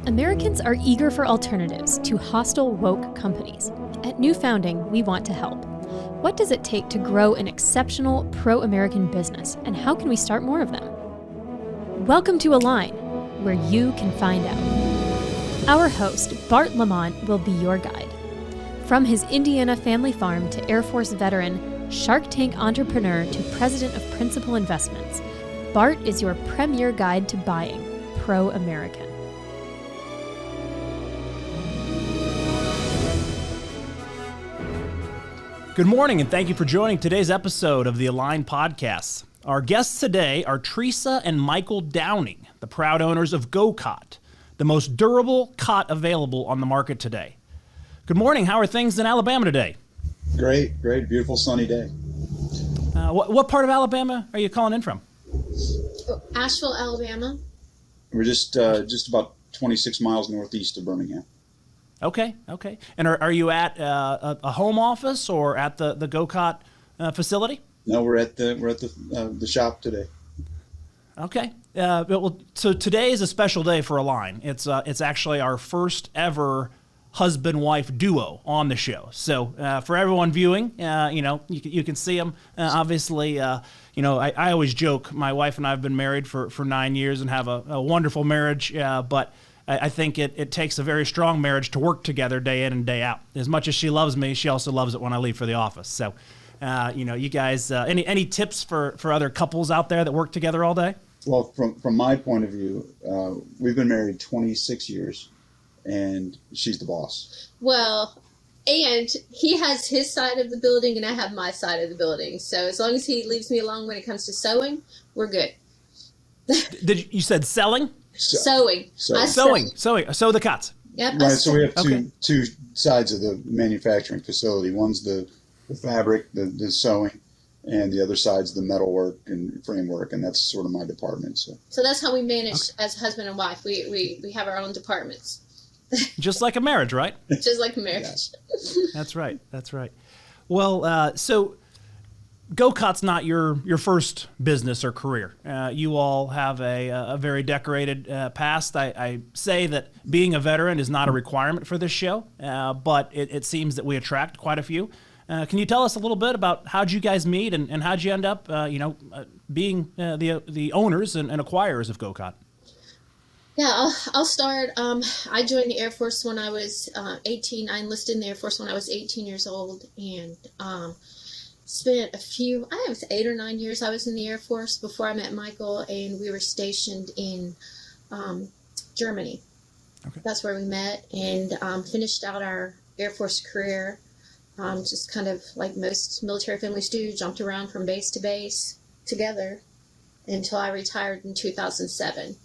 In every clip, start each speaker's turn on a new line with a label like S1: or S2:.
S1: Americans are eager for alternatives to hostile, woke companies. At New Founding, we want to help. What does it take to grow an exceptional, pro-American business, and how can we start more of them? Welcome to Align, where you can find out. Our host, Bart Lamont, will be your guide. From his Indiana family farm to Air Force veteran, Shark Tank entrepreneur to president of Principal Investments, Bart is your premier guide to buying pro-American.
S2: Good morning, and thank you for joining today's episode of the Align Podcast. Our guests today are Teresa and Michael Downing, the proud owners of GO-KOT, the most durable cot available on the market today. Good morning. How are things in Alabama today?
S3: Great. Beautiful sunny day.
S2: What part of Alabama are you calling in from?
S4: Asheville, Alabama.
S3: We're just about 26 miles northeast of Birmingham.
S2: Okay. And are you at a home office or at the GO-KOT facility?
S3: No, we're at the shop today.
S2: Okay. So today is a special day for Align. It's actually our first ever husband-wife duo on the show. So for everyone viewing, you can see them. Obviously, I always joke. My wife and I have been married for 9 years and have a wonderful marriage. But I think it takes a very strong marriage to work together day in and day out. As much as she loves me, she also loves it when I leave for the office. So, you guys, any tips for other couples out there that work together all day?
S3: Well, from my point of view, we've been married 26 years, and she's the boss.
S4: Well, and he has his side of the building, and I have my side of the building. So as long as he leaves me alone when it comes to sewing, we're good.
S2: You said selling?
S4: Sewing.
S2: Sewing. Sew the cots.
S4: Yep.
S3: Right. So we have two sides of the manufacturing facility. One's the fabric, the sewing, and the other side's the metalwork and framework, and that's sort of my department.
S4: So that's how we manage as husband and wife. We have our own departments.
S2: Just like a marriage, right?
S4: Just like a marriage.
S3: Yes.
S2: That's right. Well, so GO-KOT's not your first business or career. You all have a very decorated past. I say that being a veteran is not a requirement for this show, but it seems that we attract quite a few. Can you tell us a little bit about how'd you guys meet and how'd you end up, being the owners and acquirers of GO-KOT?
S4: Yeah, I'll start. I joined the Air Force when I was 18. I enlisted in the Air Force when I was 18 years old, and spent 8 or 9 years I was in the Air Force before I met Michael, and we were stationed in Germany. Okay. That's where we met, and finished out our Air Force career. Just kind of like most military families do, jumped around from base to base together until I retired in 2007.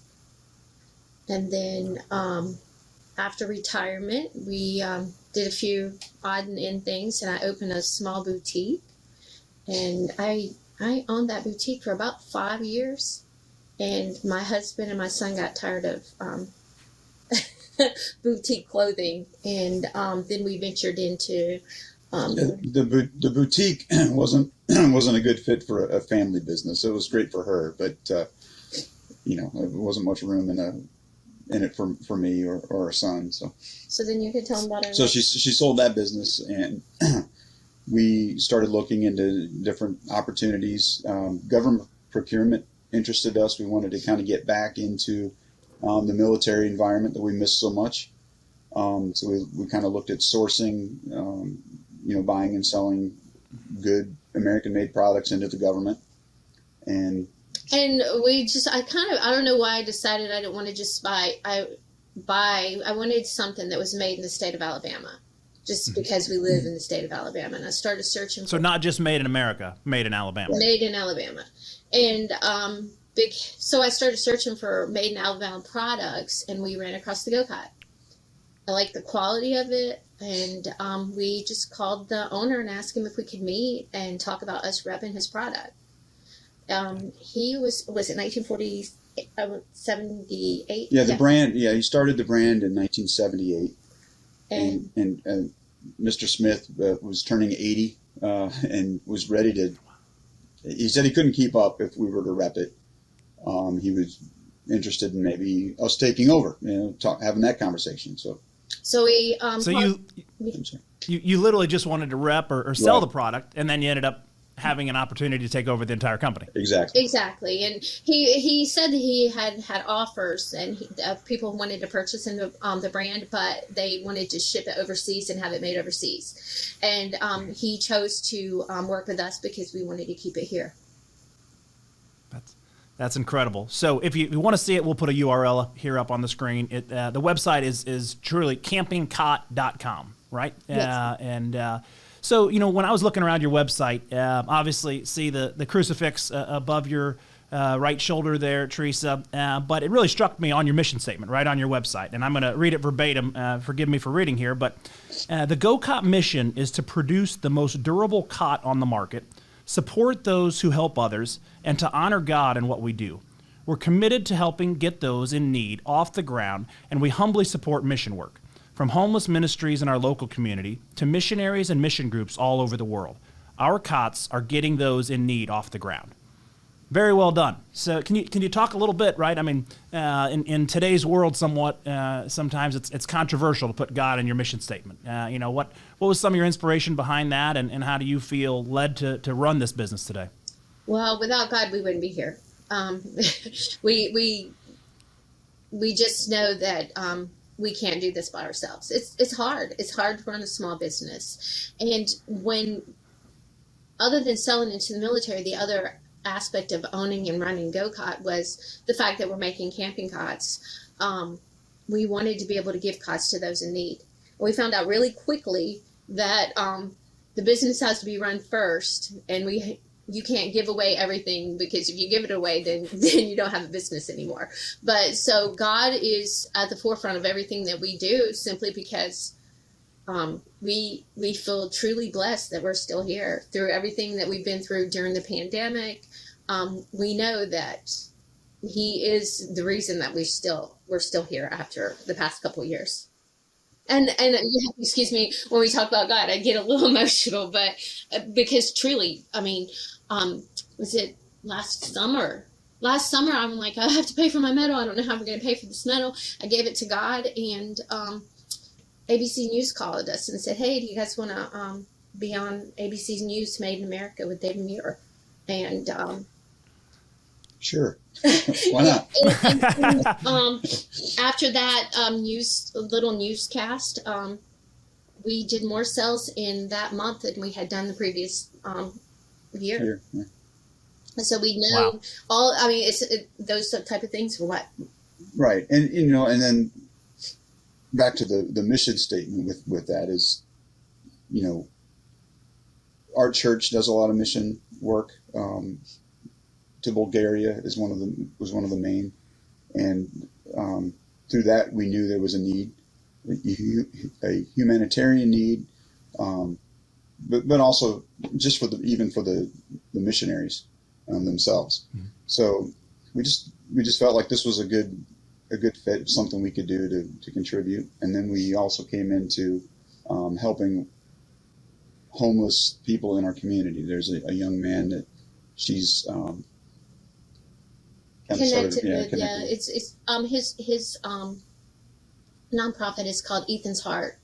S4: And then after retirement, we did a few odd and end things, and I opened a small boutique. And I owned that boutique for about 5 years, and my husband and my son got tired of boutique clothing, and then we ventured into
S3: the boutique wasn't a good fit for a family business. It was great for her, but there wasn't much room in it for me or our son.
S4: So then you could tell them about it.
S3: So she sold that business, and we started looking into different opportunities. Government procurement interested us. We wanted to kind of get back into the military environment that we missed so much. So we kind of looked at sourcing, buying and selling good American-made products into the government. And I don't know why I decided I didn't want to just buy. I wanted something that was made in the state of Alabama. Just because we live in the state of Alabama. And I started searching
S2: So not just made in America, made in Alabama.
S4: Made in Alabama. And so I started searching for made in Alabama products, and we ran across the GO-KOT. I liked the quality of it, and we just called the owner and asked him if we could meet and talk about us repping his product. He was it 1978?
S3: Yeah, the brand, he started the brand in 1978. And Mr. Smith was turning 80 and was ready to. He said he couldn't keep up if we were to rep it. He was interested in maybe us taking over, having that conversation.
S4: So we
S2: So you literally just wanted to rep or sell
S3: Right.
S2: the product, and then you ended up having an opportunity to take over the entire company.
S3: Exactly.
S4: And he said that he had offers, and people wanted to purchase into the brand, but they wanted to ship it overseas and have it made overseas. And he chose to work with us because we wanted to keep it here.
S2: That's incredible. So if you want to see it, we'll put a URL here up on the screen. The website is truly campingcot.com, right?
S4: Yes.
S2: So, when I was looking around your website, obviously see the crucifix above your right shoulder there, Teresa, but it really struck me on your mission statement, right on your website. And I'm going to read it verbatim. Forgive me for reading here, but the GO-KOT mission is to produce the most durable cot on the market, support those who help others, and to honor God in what we do. We're committed to helping get those in need off the ground, and we humbly support mission work, from homeless ministries in our local community to missionaries and mission groups all over the world. Our cots are getting those in need off the ground. Very well done. So can you talk a little bit, right? I mean, in today's world, somewhat sometimes it's controversial to put God in your mission statement. What was some of your inspiration behind that, and how do you feel led to run this business today?
S4: Well, without God, we wouldn't be here. We just know that we can't do this by ourselves. It's hard. It's hard to run a small business. And other than selling into the military, the other aspect of owning and running GO-KOT was the fact that we're making camping cots. We wanted to be able to give cots to those in need. We found out really quickly that the business has to be run first, and you can't give away everything, because if you give it away, then you don't have a business anymore. But so God is at the forefront of everything that we do, simply because we feel truly blessed that we're still here through everything that we've been through during the pandemic. We know that He is the reason that we're still here after the past couple of years. And excuse me, when we talk about God, I get a little emotional, but because truly, I mean, was it last summer? Last summer, I'm like, I have to pay for my medal. I don't know how I'm going to pay for this medal. I gave it to God, and ABC News called us and said, "Hey, do you guys want to be on ABC News Made in America with David Muir?" And
S3: sure, why not?
S4: After that little newscast, we did more sales in that month than we had done the previous year.
S3: Yeah.
S4: So we know
S2: Wow.
S4: those type of things. What?
S3: Right, and and then back to the mission statement with that is, our church does a lot of mission work. To Bulgaria was one of the main, and through that we knew there was a need, a humanitarian need, but also just for the missionaries themselves. Mm-hmm. So we just felt like this was a good fit, something we could do to contribute. And then we also came into helping homeless people in our community. There's a young man that she's
S4: connected with. Yeah, it's his nonprofit is called Ethan's Heart,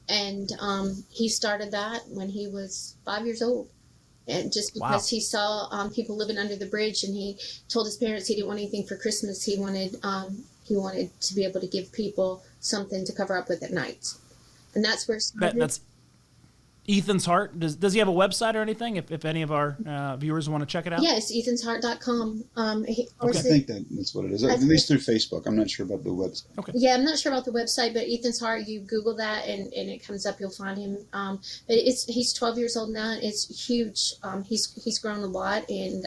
S4: and he started that when he was 5 years old. And just because he saw people living under the bridge, and he told his parents he didn't want anything for Christmas, he wanted to be able to give people something to cover up with at night, and that's where it started.
S2: That's Ethan's Heart. Does he have a website or anything? If any of our viewers want to check it out?
S4: Yes, ethansheart.com.
S3: I think that's what it is. At least through Facebook. I'm not sure about the website.
S4: Okay. Yeah, I'm not sure about the website, but Ethan's Heart, you Google that and it comes up. You'll find him. But he's 12 years old now. It's huge. He's grown a lot, and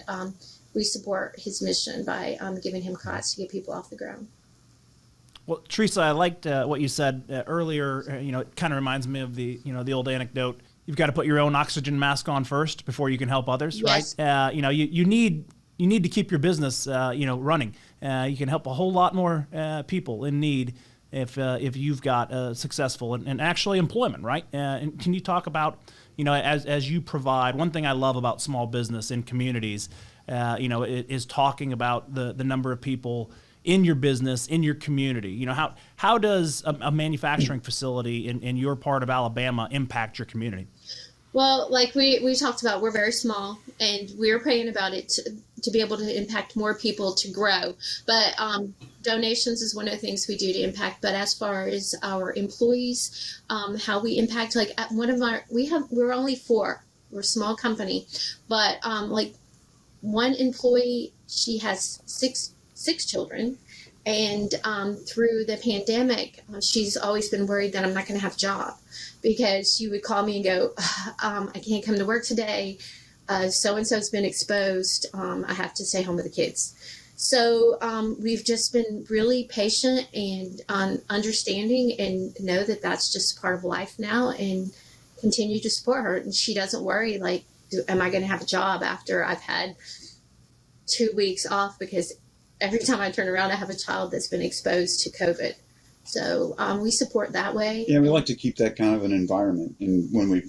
S4: we support his mission by giving him cots to get people off the ground.
S2: Well, Teresa, I liked what you said earlier. It kind of reminds me of the old anecdote. You've got to put your own oxygen mask on first before you can help others,
S4: yes.
S2: Right? You need to keep your business, running. You can help a whole lot more people in need if you've got successful and actually employment, right? And can you talk about, as you provide, one thing I love about small business in communities, is talking about the number of people in your business, in your community? You know, how does a manufacturing facility in your part of Alabama impact your community?
S4: Well, like we talked about, we're very small, and we're praying about it to be able to impact more people to grow. But donations is one of the things we do to impact. But as far as our employees, how we impact, like at we're only 4. We're a small company, but like one employee, she has six children. And through the pandemic, she's always been worried that I'm not going to have a job, because she would call me and go, I can't come to work today. So-and-so's been exposed. I have to stay home with the kids. So we've just been really patient and understanding, and know that that's just part of life now, and continue to support her. And she doesn't worry, like, am I going to have a job after I've had 2 weeks off? Because every time I turn around, I have a child that's been exposed to COVID. So we support that way.
S3: Yeah, we like to keep that kind of an environment, and when we,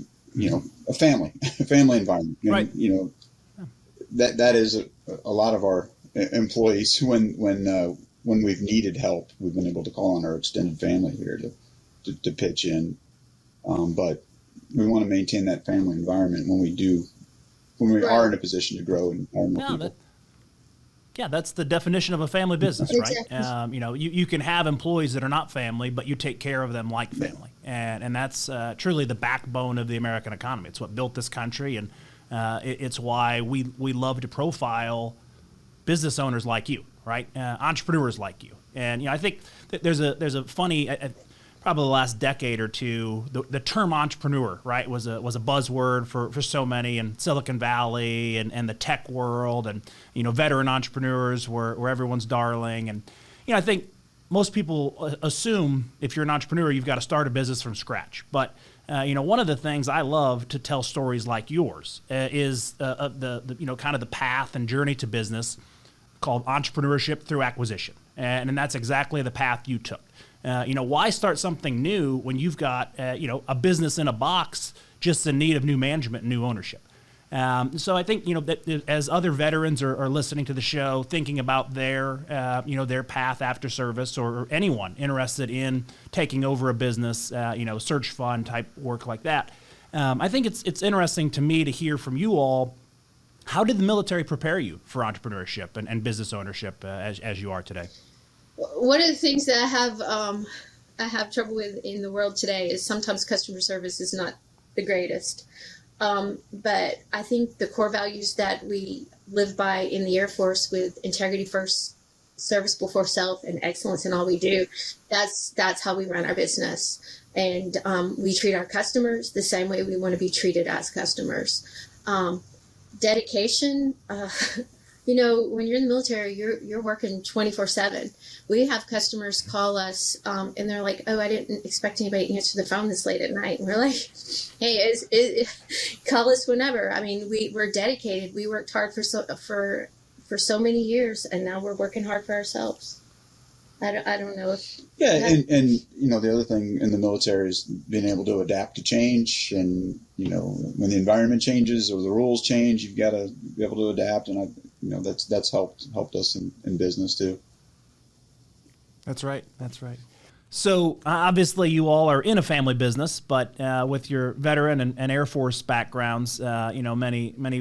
S3: a family environment. And,
S2: right.
S3: That is a lot of our employees. When we've needed help, we've been able to call on our extended family here to pitch in. But we want to maintain that family environment when we are in a position to grow and hire more people.
S2: Yeah, that's the definition of a family business, right?
S4: Exactly.
S2: You can have employees that are not family, but you take care of them like family. And that's truly the backbone of the American economy. It's what built this country, and it's why we love to profile business owners like you, right? Entrepreneurs like you. And I think that there's a funny, probably the last decade or two, the term entrepreneur, right, was a buzzword for so many in Silicon Valley and the tech world, and veteran entrepreneurs were everyone's darling. And I think most people assume if you're an entrepreneur, you've got to start a business from scratch. But one of the things I love to tell stories like yours is the kind of the path and journey to business called entrepreneurship through acquisition, and that's exactly the path you took. Why start something new when you've got, a business in a box just in need of new management and new ownership? So I think, that as other veterans are listening to the show, thinking about their path after service, or anyone interested in taking over a business, search fund type work like that, I think it's interesting to me to hear from you all. How did the military prepare you for entrepreneurship and business ownership as you are today?
S4: One of the things that I have trouble with in the world today is sometimes customer service is not the greatest. But I think the core values that we live by in the Air Force, with integrity first, service before self, and excellence in all we do, that's how we run our business. And we treat our customers the same way we want to be treated as customers. Dedication. When you're in the military, you're working 24/7. We have customers call us, and they're like, "Oh, I didn't expect anybody to answer the phone this late at night." And we're like, "Hey, call us whenever." I mean, we're dedicated. We worked hard for so many years, and now we're working hard for ourselves. I don't know if
S3: and the other thing in the military is being able to adapt to change, and when the environment changes or the rules change, you've got to be able to adapt, and that's helped us in business too. That's right.
S2: So obviously you all are in a family business, but with your veteran and Air Force backgrounds, many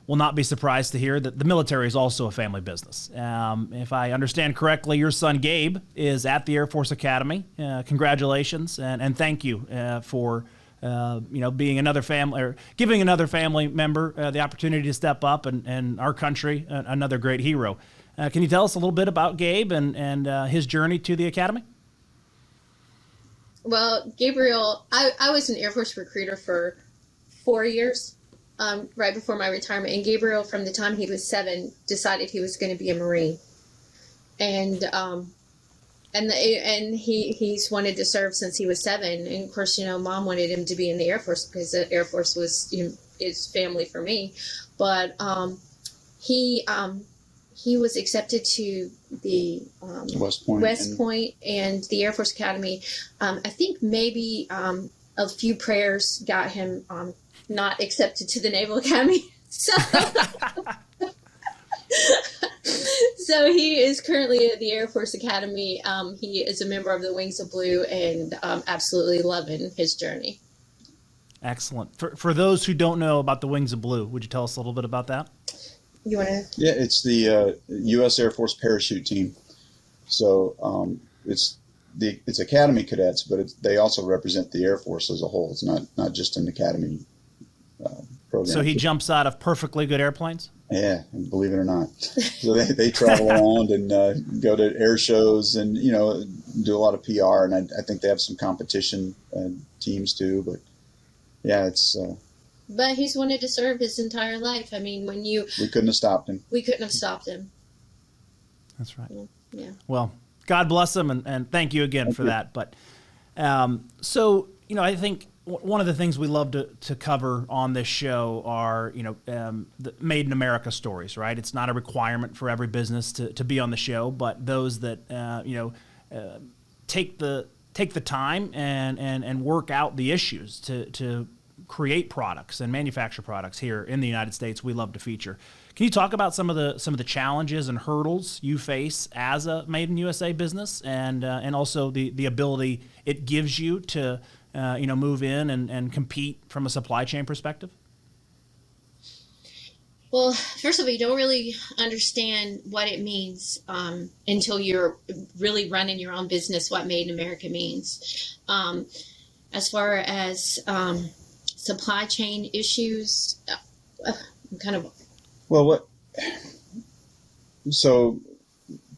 S2: will not be surprised to hear that the military is also a family business. If I understand correctly, your son Gabe is at the Air Force Academy. Congratulations, and thank you for being another family, or giving another family member the opportunity to step up and our country another great hero. Can you tell us a little bit about Gabe and his journey to the Academy?
S4: Well, Gabriel, I was an Air Force recruiter for 4 years. Right before my retirement, and Gabriel, from the time he was 7, decided he was going to be a Marine, and he's wanted to serve since he was 7. And of course, Mom wanted him to be in the Air Force because the Air Force was his family for me. But he was accepted to the West Point and the Air Force Academy. I think maybe a few prayers got him not accepted to the Naval Academy. So he is currently at the Air Force Academy. He is a member of the Wings of Blue and absolutely loving his journey.
S2: Excellent. For those who don't know about the Wings of Blue, would you tell us a little bit about that?
S4: You want to?
S3: Yeah, it's the U.S. Air Force parachute team. So it's Academy cadets, but they also represent the Air Force as a whole. It's not just an Academy program.
S2: So he jumps out of perfectly good airplanes?
S3: Yeah, believe it or not. So they travel around and go to air shows and, do a lot of PR. And I think they have some competition teams too. But, yeah, it's...
S4: But he's wanted to serve his entire life. I mean,
S3: we couldn't have stopped him.
S4: We couldn't have stopped him.
S2: That's right.
S4: Yeah.
S2: Well, God bless him, and thank you again for that. But so, I think one of the things we love to cover on this show are, the Made in America stories, right? It's not a requirement for every business to be on the show, but those that, take the time and work out the issues to create products and manufacture products here in the United States, we love to feature. Can you talk about some of the challenges and hurdles you face as a Made in USA business, and also the ability it gives you to move in and compete from a supply chain perspective?
S4: Well, first of all, you don't really understand what it means until you're really running your own business, what Made in America means. As far as supply chain issues,
S3: so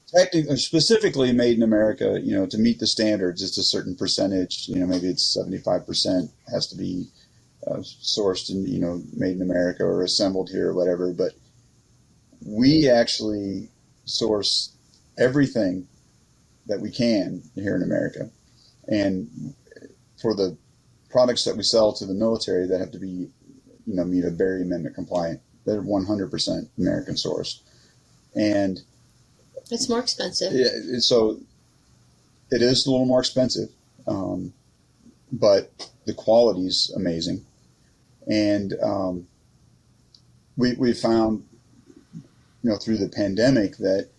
S3: technically, specifically Made in America, to meet the standards, it's a certain percentage, maybe it's 75% has to be sourced and, made in America or assembled here or whatever. But we actually source everything that we can here in America. And for the products that we sell to the military that have to be, meet a Berry Amendment compliant, they're 100% American sourced. And
S4: it's more expensive.
S3: Yeah, so it is a little more expensive, but the quality is amazing. And we found, through the pandemic that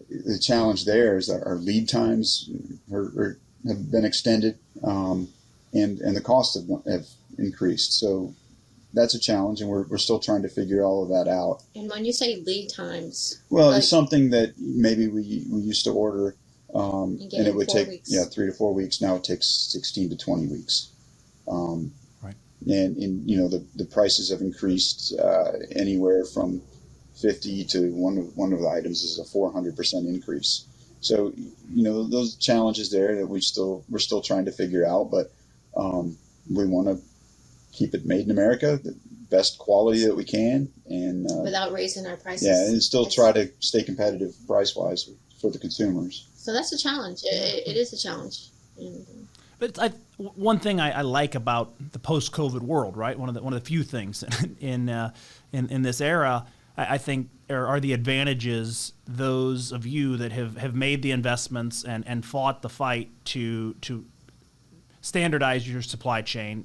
S3: the challenge there is that our lead times have been extended, and the costs have increased. So that's a challenge, and we're still trying to figure all of that out.
S4: And when you say lead times,
S3: it's something that maybe we used to order, and it would take 3 to 4 weeks. Now it takes 16 to 20 weeks.
S2: Right.
S3: And the prices have increased anywhere from 50 to one of the items is a 400% increase. So those challenges there that we're still trying to figure out, but we want to keep it made in America, the best quality that we can, and
S4: without raising our prices.
S3: Yeah, and still try to stay competitive price-wise for the consumers.
S4: So that's a challenge. It is a challenge.
S2: But one thing I like about the post-COVID world, right? One of the few things in this era, I think, are the advantages those of you that have made the investments and fought the fight to standardize your supply chain,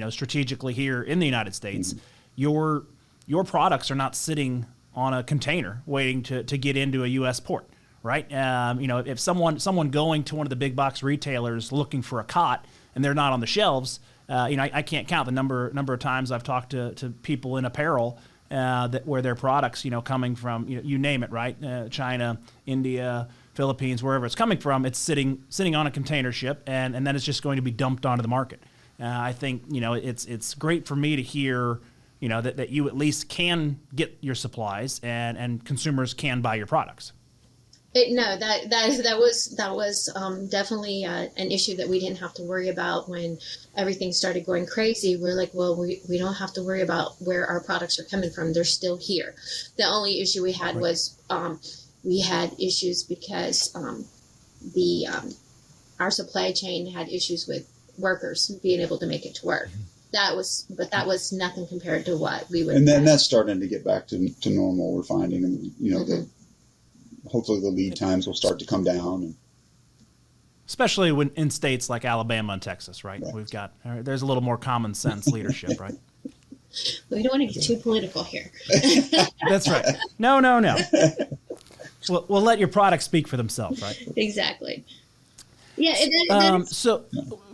S2: strategically here in the United States. Mm-hmm. Your products are not sitting on a container waiting to get into a U.S. port, right? If someone going to one of the big box retailers looking for a cot and they're not on the shelves, I can't count the number of times I've talked to people in apparel where their products, coming from, you name it, right? China, India, Philippines, wherever it's coming from, it's sitting on a container ship, and then it's just going to be dumped onto the market. I think it's great for me to hear that you at least can get your supplies and consumers can buy your products.
S4: That was definitely an issue that we didn't have to worry about when everything started going crazy. We're like, well, we don't have to worry about where our products are coming from. They're still here. The only issue we had was we had issues because our supply chain had issues with workers being able to make it to work. Mm-hmm. That was nothing compared to what we would.
S3: And then that's starting to get back to normal. We're finding, and mm-hmm. Hopefully the lead times will start to come down.
S2: Especially when in states like Alabama and Texas, right? There's a little more common sense leadership, right?
S4: We don't want to get too political here.
S2: That's right. No. we'll let your products speak for themselves, right?
S4: Exactly. Yeah.
S2: So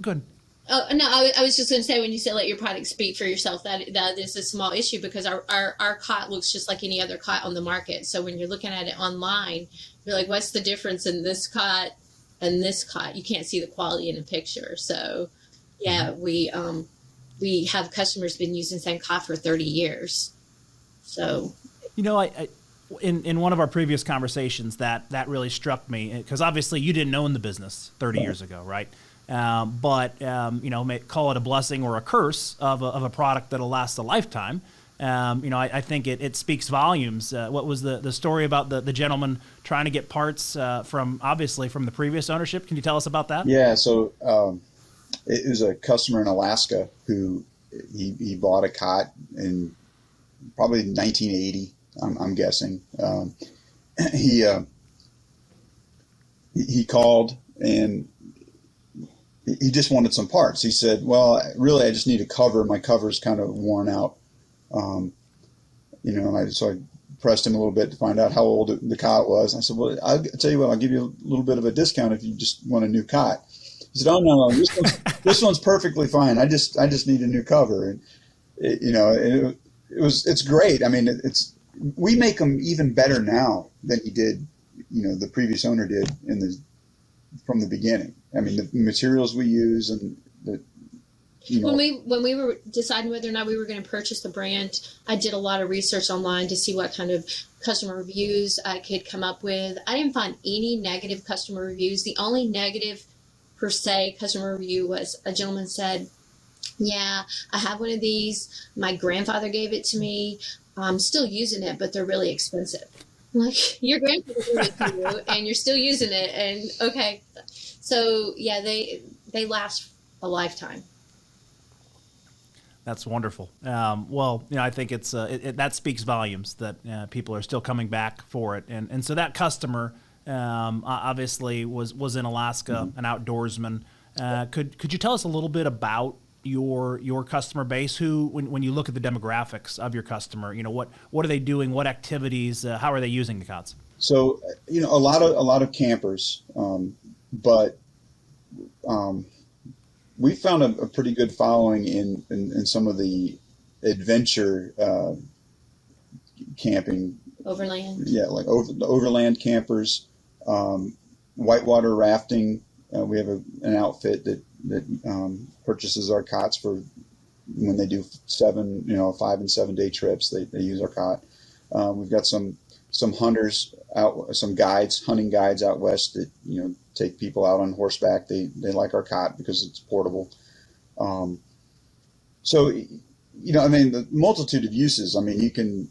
S2: good.
S4: Oh, no, I was just going to say, when you say let your product speak for yourself, that is a small issue, because our cot looks just like any other cot on the market. So when you're looking at it online, you're like, what's the difference in this cot and this cot? You can't see the quality in a picture. So yeah, we have customers been using the same cot for 30 years. So,
S2: I in one of our previous conversations, that really struck me, because obviously you didn't own the business 30 years ago, right? But call it a blessing or a curse of a product that'll last a lifetime. I think it speaks volumes. What was the story about the gentleman trying to get parts from the previous ownership? Can you tell us about that?
S3: Yeah, so it was a customer in Alaska who he bought a cot in probably 1980. I'm guessing. He called, and he just wanted some parts. He said, well, really, I just need a cover. My cover's kind of worn out. So I pressed him a little bit to find out how old the cot was. I said, well, I'll tell you what, I'll give you a little bit of a discount if you just want a new cot. He said, oh, no, this one's perfectly fine. I just need a new cover. And, it's great. I mean, we make them even better now than he did, the previous owner did from the beginning. I mean, the materials we use and when
S4: we were deciding whether or not we were going to purchase the brand, I did a lot of research online to see what kind of customer reviews I could come up with. I didn't find any negative customer reviews. The only negative per se customer review was a gentleman said, yeah, I have one of these. My grandfather gave it to me. I'm still using it, but they're really expensive. I'm like, your grandfather gave it to you, and you're still using it. And okay. So yeah, they last a lifetime.
S2: That's wonderful. I think it's that speaks volumes that people are still coming back for it, and so that customer obviously was in Alaska, an outdoorsman. Could you tell us a little bit about your customer base? Who, when you look at the demographics of your customer, what are they doing? What activities? How are they using the cots?
S3: So a lot of campers, but we found a pretty good following in some of the adventure camping.
S4: Overland.
S3: Yeah, like the overland campers, whitewater rafting. We have an outfit that purchases our cots for when they do 5 and 7 day trips. They use our cot. We've got some hunters out, some hunting guides out west that take people out on horseback. They like our cot because it's portable. The multitude of uses. I mean, you can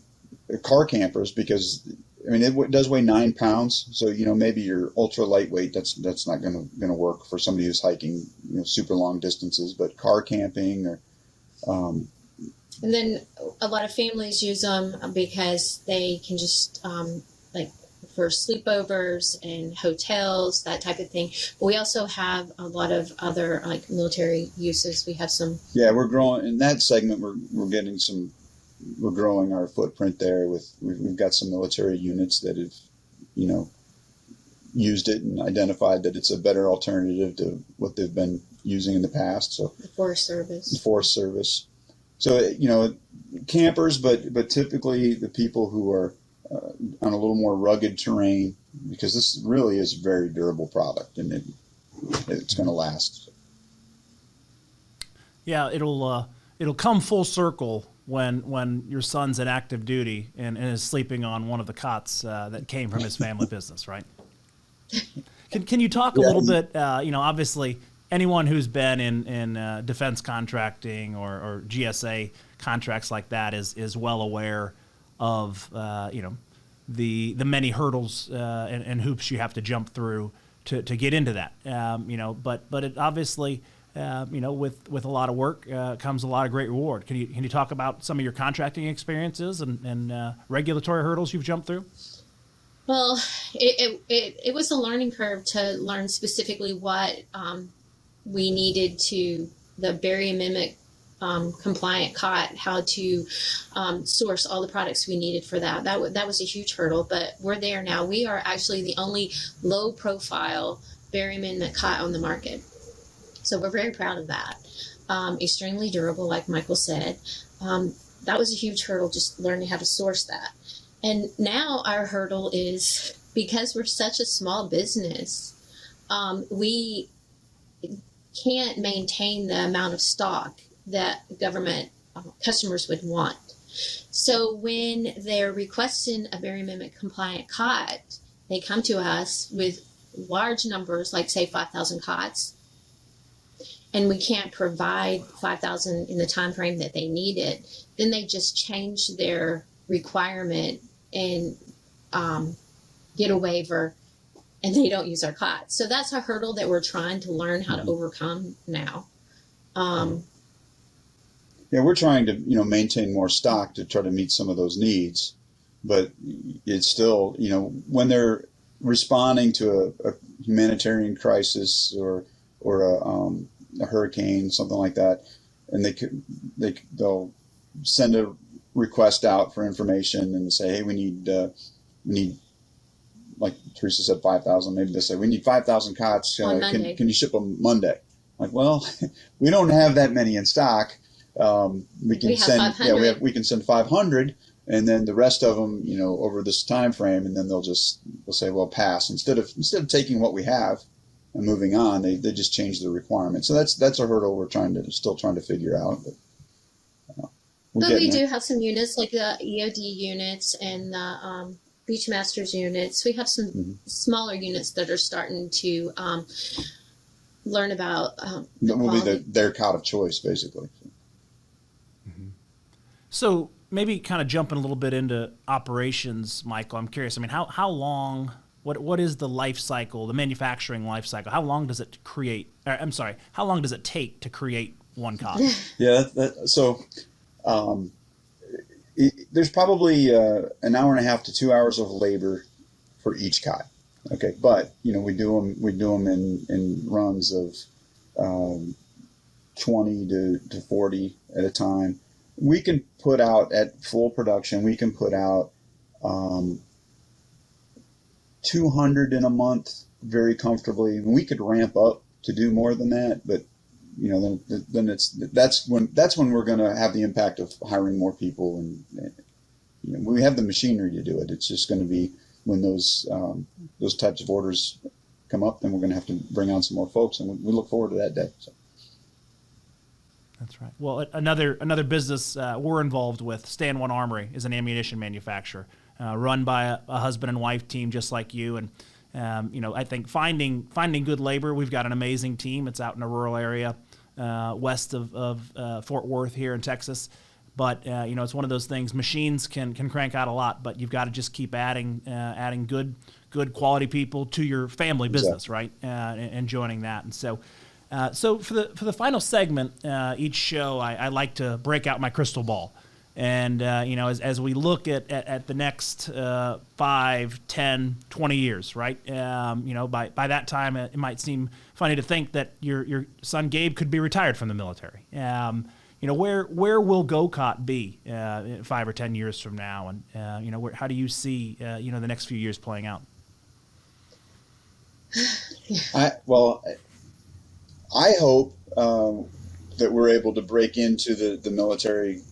S3: car campers, because it does weigh 9 pounds. So maybe you're ultra lightweight. That's not going to work for somebody who's hiking super long distances. But car camping or
S4: and then a lot of families use them because they can just for sleepovers and hotels, that type of thing. But we also have a lot of other military uses. We have some. Yeah,
S3: we're growing in that segment. We're growing our footprint there. We've got some military units that have used it and identified that it's a better alternative to what they've been using in the past. So
S4: the Forest Service.
S3: So campers, but typically the people who are on a little more rugged terrain, because this really is a very durable product, and it's going to last.
S2: Yeah, it'll come full circle when your son's in active duty and is sleeping on one of the cots that came from his family business, right? Can you talk a little bit? Obviously, anyone who's been in defense contracting or GSA contracts like that is well aware of the many hurdles and hoops you have to jump through to get into that. But it obviously with a lot of work comes a lot of great reward. Can you talk about some of your contracting experiences and regulatory hurdles you've jumped through?
S4: Well, it was a learning curve to learn specifically what we needed to the Berry Amendment compliant cot, how to source all the products we needed for that. That was a huge hurdle, but we're there now. We are actually the only low profile Berry Amendment cot on the market. So we're very proud of that. Extremely durable, like Michael said. That was a huge hurdle, just learning how to source that. And now our hurdle is, because we're such a small business, we can't maintain the amount of stock that government customers would want. So when they're requesting a Berry Amendment compliant cot, they come to us with large numbers, like say 5,000 cots, and we can't provide 5,000 in the time frame that they need it. Then they just change their requirement and get a waiver, and they don't use our cots. So that's a hurdle that we're trying to learn how to overcome now.
S3: Yeah, we're trying to, maintain more stock to try to meet some of those needs, but it's still, when they're responding to a humanitarian crisis or a hurricane, something like that, and they'll send a request out for information and say, hey, we need, like Teresa said, 5,000. Maybe they say we need 5,000 cots. Can you ship them Monday? Like, well, we don't have that many in stock. We can send 500, and then the rest of them, over this time frame, and then they'll say, well, pass. Instead of taking what we have and moving on, they just change the requirement. So that's a hurdle we're still trying to figure out.
S4: But we do have some units like the EOD units and the Beachmasters units. We have some smaller units that are starting to learn about.
S3: That will be their cot of choice, basically.
S2: So maybe kind of jumping a little bit into operations, Michael, I'm curious. I mean, how long, what is the life cycle, the manufacturing life cycle? How long does it how long does it take to create one cot?
S3: Yeah, there's probably an hour and a half to 2 hours of labor for each cot. Okay, but we do them in runs of 20 to 40 at a time. We can put out at full production. We can put out 200 in a month very comfortably. We could ramp up to do more than that, but then that's when we're going to have the impact of hiring more people, and we have the machinery to do it. It's just going to be when those types of orders come up, then we're going to have to bring on some more folks, and we look forward to that day. So.
S2: That's right. Well, another business we're involved with, One Armory, is an ammunition manufacturer run by a husband and wife team just like you. And I think finding good labor. We've got an amazing team. It's out in a rural area west of Fort Worth here in Texas. But it's one of those things. Machines can crank out a lot, but you've got to just keep adding good quality people to your family business, right? And joining that. And so for the final segment, each show, I like to break out my crystal ball. And, as we look at the next 5, 10, 20 years, right? By that time, it might seem funny to think that your son Gabe could be retired from the military. Where will GO-KOT be 5 or 10 years from now? And, how do you see, the next few years playing out?
S3: I hope that we're able to break into the military,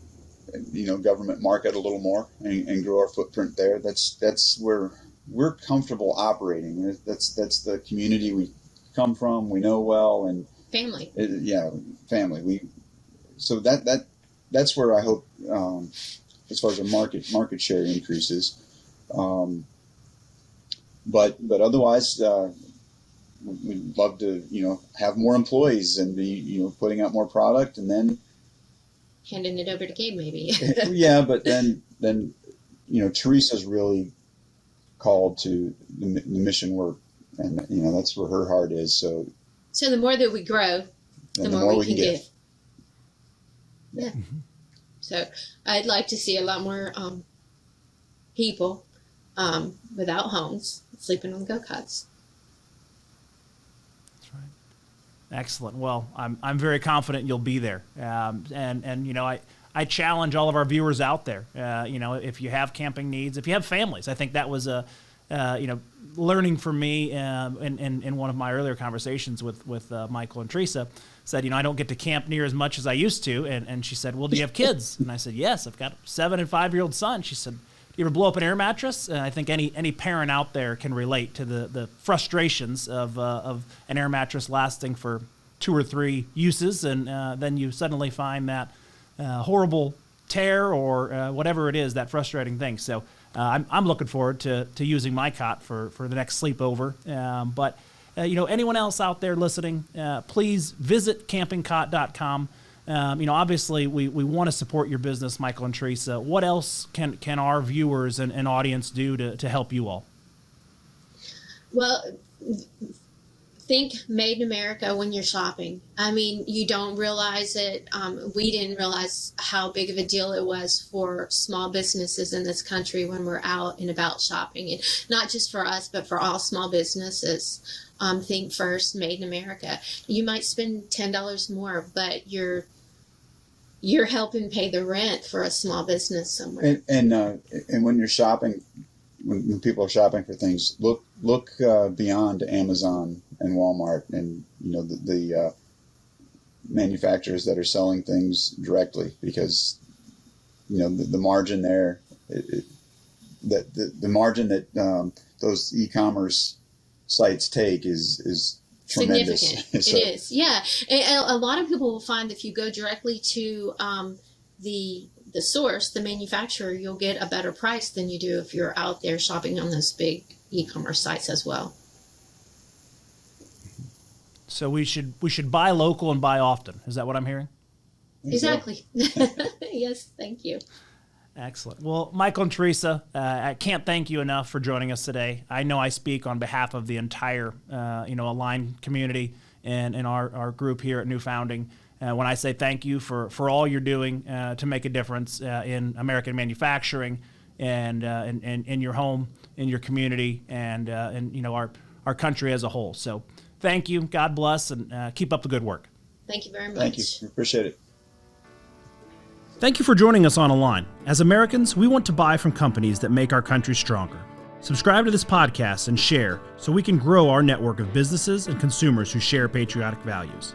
S3: government market a little more and grow our footprint there. That's where we're comfortable operating. That's the community we come from. We know well, and
S4: family.
S3: Family. So that's where I hope, as far as the market share increases. But otherwise. We'd love to, have more employees and be, putting out more product, and then
S4: handing it over to Gabe, maybe.
S3: Yeah, but then Teresa's really called to the mission work, and that's where her heart is. So
S4: the more that we grow, the more we can give. Yeah. So I'd like to see a lot more people without homes sleeping on GO-KOTs.
S2: Excellent. Well, I'm very confident you'll be there. And you know, I challenge all of our viewers out there. You know, if you have camping needs, if you have families, I think that was a you know, learning for me in one of my earlier conversations with Michael and Teresa. Said, you know, I don't get to camp near as much as I used to. And she said, well, do you have kids? And I said, yes, I've got a 7 and 5-year-old son. She said, do you ever blow up an air mattress? And I think any parent out there can relate to the frustrations of an air mattress lasting for 2 or 3 uses. And then you suddenly find that horrible tear or whatever it is, that frustrating thing. So I'm looking forward to using my cot for the next sleepover. But you know, anyone else out there listening, please visit campingcot.com. You know, obviously we want to support your business, Michael and Teresa. What else can our viewers and audience do to help you all?
S4: Well, think made in America when you're shopping. I mean, you don't realize it. We didn't realize how big of a deal it was for small businesses in this country when we're out and about shopping. And not just for us, but for all small businesses. Think first, made in America. You might spend $10 more, but you're helping pay the rent for a small business somewhere.
S3: And when you're shopping, when people are shopping for things, look beyond Amazon and Walmart and, you know, the manufacturers that are selling things directly, because, you know, the margin there, the margin that those e-commerce sites take is tremendous.
S4: Significant.
S3: So,
S4: it is, yeah. And a lot of people will find if you go directly to the source, the manufacturer, you'll get a better price than you do if you're out there shopping on those big e-commerce sites as well.
S2: So we should buy local and buy often. Is that what I'm hearing?
S4: Exactly. Yes, thank you.
S2: Excellent. Well, Michael and Teresa, I can't thank you enough for joining us today. I know I speak on behalf of the entire, you know, Align community and our group here at New Founding when I say thank you for all you're doing to make a difference in American manufacturing and in your home, in your community, and you know, our country as a whole. So thank you. God bless, and keep up the good work.
S4: Thank you very much.
S3: thank you. Appreciate it.
S2: Thank you for joining us on Align. As Americans, we want to buy from companies that make our country stronger. Subscribe to this podcast and share so we can grow our network of businesses and consumers who share patriotic values.